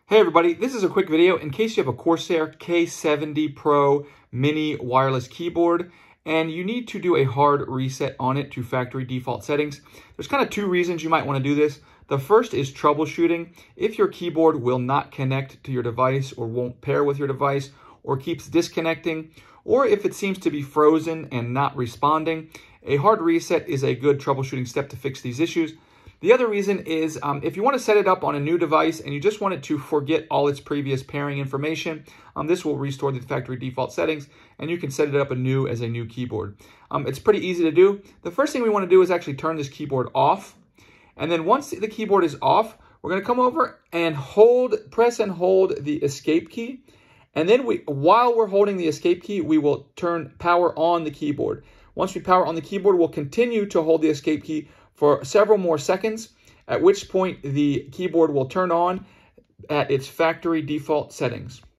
Hey everybody, this is a quick video in case you have a CORSAIR K70 Pro mini wireless keyboard and you need to do a hard reset on it to factory default settings. There's kind of two reasons you might want to do this. The first is troubleshooting. If your keyboard will not connect to your device or won't pair with your device or keeps disconnecting, or if it seems to be frozen and not responding, a hard reset is a good troubleshooting step to fix these issues. The other reason is if you want to set it up on a new device and you just want it to forget all its previous pairing information, this will restore the factory default settings and you can set it up anew as a new keyboard. It's pretty easy to do. The first thing we want to do is actually turn this keyboard off. And then once the keyboard is off, we're going to come over and press and hold the escape key. And then while we're holding the escape key, we will turn power on the keyboard. Once we power on the keyboard, we'll continue to hold the escape key for several more seconds, at which point the keyboard will turn on at its factory default settings.